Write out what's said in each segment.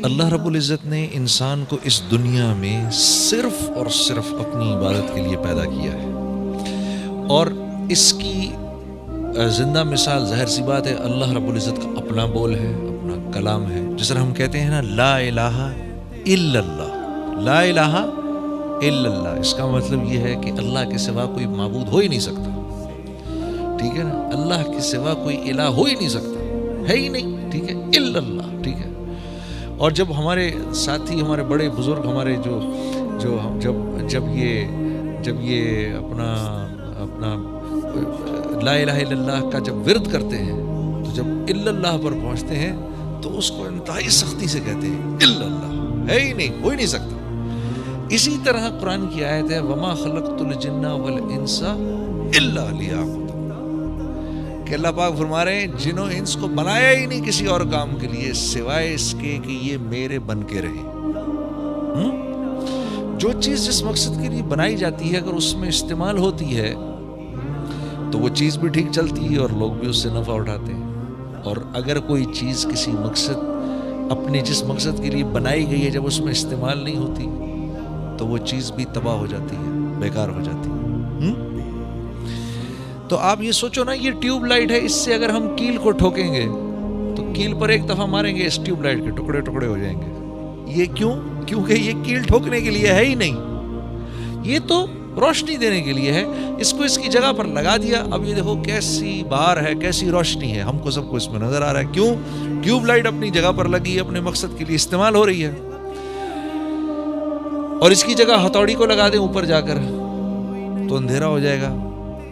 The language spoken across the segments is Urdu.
اللہ رب العزت نے انسان کو اس دنیا میں صرف اور صرف اپنی عبادت کے لیے پیدا کیا ہے، اور اس کی زندہ مثال ظاہر سی بات ہے اللہ رب العزت کا اپنا بول ہے، اپنا کلام ہے. جس طرح ہم کہتے ہیں نا لا الہ الا اللہ، لا الہ الا اللہ، اس کا مطلب یہ ہے کہ اللہ کے سوا کوئی معبود ہو ہی نہیں سکتا. ٹھیک ہے نا، اللہ کے سوا کوئی الہ ہو ہی نہیں سکتا، ہے ہی نہیں. ٹھیک ہے، الا اللہ. ٹھیک ہے. اور جب ہمارے ساتھی، ہمارے بڑے بزرگ، ہمارے جب یہ اپنا لا الہ الا اللہ کا جب ورد کرتے ہیں تو جب الا اللہ پر پہنچتے ہیں تو اس کو انتہائی سختی سے کہتے ہیں الا اللہ، ہے ہی نہیں، ہو ہی نہیں سکتا. اسی طرح قرآن کی آیت ہے وما خلقت الجن والانس الا لیعبدون، کہ اللہ پاک فرما رہے ہیں جنوں انس کو بنایا ہی نہیں کسی اور کام کے لیے سوائے اس کے کہ یہ میرے بن کے رہیں. جو چیز جس مقصد کے لیے بنائی جاتی ہے اگر اس میں استعمال ہوتی ہے تو وہ چیز بھی ٹھیک چلتی ہے اور لوگ بھی اس سے نفع اٹھاتے ہیں. اور اگر کوئی چیز کسی مقصد، اپنے جس مقصد کے لیے بنائی گئی ہے، جب اس میں استعمال نہیں ہوتی تو وہ چیز بھی تباہ ہو جاتی ہے، بیکار ہو جاتی ہے. تو آپ یہ سوچو نا، یہ ٹیوب لائٹ ہے، اس سے اگر ہم کیل کو ٹھوکیں گے تو کیل پر ایک دفعہ ماریں گے، اس ٹیوب لائٹ کے ٹکڑے ٹکڑے ہو جائیں گے. یہ کیوں؟ کیونکہ یہ کیل ٹھوکنے کے لیے ہے ہی نہیں، یہ تو روشنی دینے کے لیے ہے. اس کو اس کی جگہ پر لگا دیا، اب یہ دیکھو کیسی بہار ہے، کیسی روشنی ہے، ہم کو سب کو اس میں نظر آ رہا ہے. کیوں؟ ٹیوب لائٹ اپنی جگہ پر لگی ہے، اپنے مقصد کے لیے استعمال ہو رہی ہے. اور اس کی جگہ ہتھوڑی کو لگا دیں اوپر جا کر تو اندھیرا ہو جائے گا.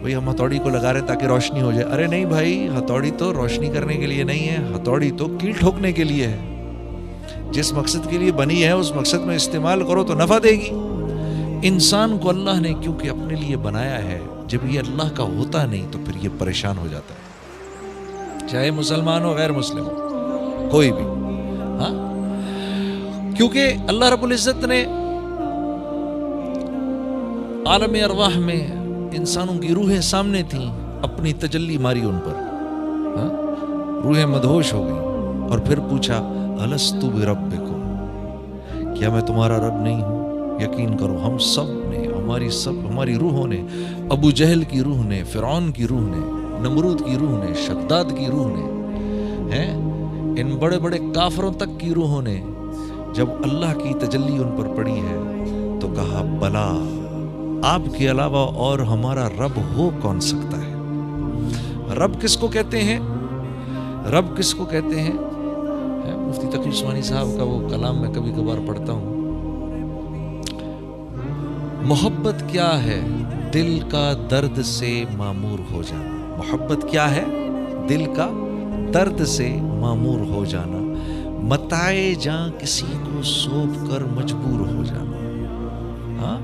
بھئی ہم ہتھوڑی کو لگا رہے ہیں تاکہ روشنی ہو جائے. ارے نہیں بھائی، ہتھوڑی تو روشنی کرنے کے لیے نہیں ہے، ہتھوڑی تو کیل ٹھوکنے کے لیے ہے. جس مقصد کے لیے بنی ہے اس مقصد میں استعمال کرو تو نفع دے گی. انسان کو اللہ نے کیونکہ اپنے لیے بنایا ہے، جب یہ اللہ کا ہوتا نہیں تو پھر یہ پریشان ہو جاتا ہے، چاہے مسلمان ہو غیر مسلم ہو، کوئی بھی. ہاں، کیونکہ اللہ رب العزت نے عالم ارواح میں انسانوں کی روحیں سامنے تھیں، اپنی تجلی ماری ان پر، روحیں مدہوش ہو گئیں، اور پھر پوچھا الست بربکم، کیا میں تمہارا رب نہیں ہوں؟ یقین کرو ہم سب نے، ہماری روحوں نے، ابو جہل کی روح نے، فرعون کی روح نے، نمرود کی روح نے، شداد کی روح نے، ان بڑے بڑے کافروں تک کی روحوں نے جب اللہ کی تجلی ان پر پڑی ہے تو کہا بلا، آپ کے علاوہ اور ہمارا رب ہو کون سکتا ہے؟ رب کس کو کہتے ہیں؟ رب کس کو کہتے ہیں؟ مفتی تقی عثمانی صاحب کا وہ کلام میں کبھی کبھار پڑھتا ہوں. محبت کیا ہے؟ دل کا درد سے معمور ہو جانا. محبت کیا ہے؟ دل کا درد سے معمور ہو جانا، متائے جاں کسی کو سونپ کر مجبور ہو جانا. ہاں،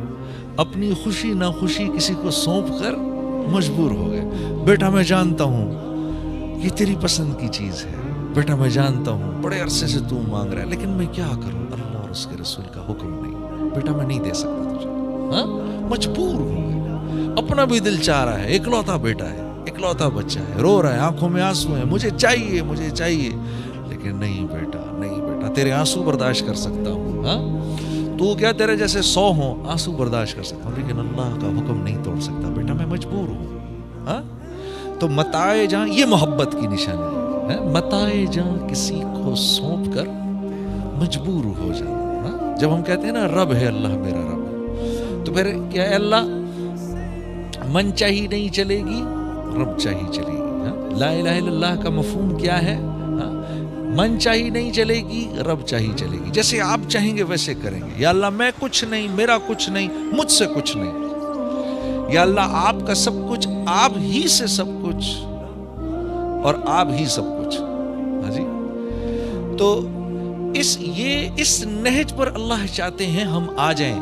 اپنی خوشی نہ خوشی کسی کو سونپ کر مجبور ہو گئے. بیٹا میں جانتا ہوں یہ تیری پسند کی چیز ہے، بیٹا میں جانتا ہوں بڑے عرصے سے تو مانگ رہا ہے، لیکن میں کیا کروں، اللہ اور اس کے رسول کا حکم نہیں، بیٹا میں نہیں دے سکتا تجھے. ہاں، مجبور ہو گئے. اپنا بھی دل چاہ رہا ہے، اکلوتا بیٹا ہے، اکلوتا بچہ ہے، رو رہا ہے، آنکھوں میں آنسو ہیں، مجھے چاہیے مجھے چاہیے، لیکن نہیں بیٹا نہیں بیٹا، تیرے آنسو برداشت کر سکتا ہوں. ہاں، تو کیا تیرے جیسے 100 ہوں آنسو برداشت کر سکتا ہوں، لیکن اللہ کا حکم نہیں توڑ سکتا، بیٹا میں مجبور ہوں. ہاں، تو متائے جاں یہ محبت کی نشانی ہے، متائے جاں کسی کو سونپ کر مجبور ہو جانا. جب ہم کہتے ہیں نا رب ہے اللہ میرا رب ہے، تو پھر کیا ہے؟ اللہ من چاہی نہیں چلے گی، رب چاہی چلے گی. لا الہ الا اللہ کا مفہوم کیا ہے؟ من چاہی نہیں چلے گی، رب چاہی چلے گی. جیسے آپ چاہیں گے ویسے کریں گے. یا اللہ میں کچھ نہیں، میرا کچھ نہیں، مجھ سے کچھ نہیں. یا اللہ آپ کا سب کچھ، آپ ہی سے سب کچھ، اور آپ ہی سب کچھ. ہاں جی، تو اس نہج پر اللہ چاہتے ہیں ہم آ جائیں.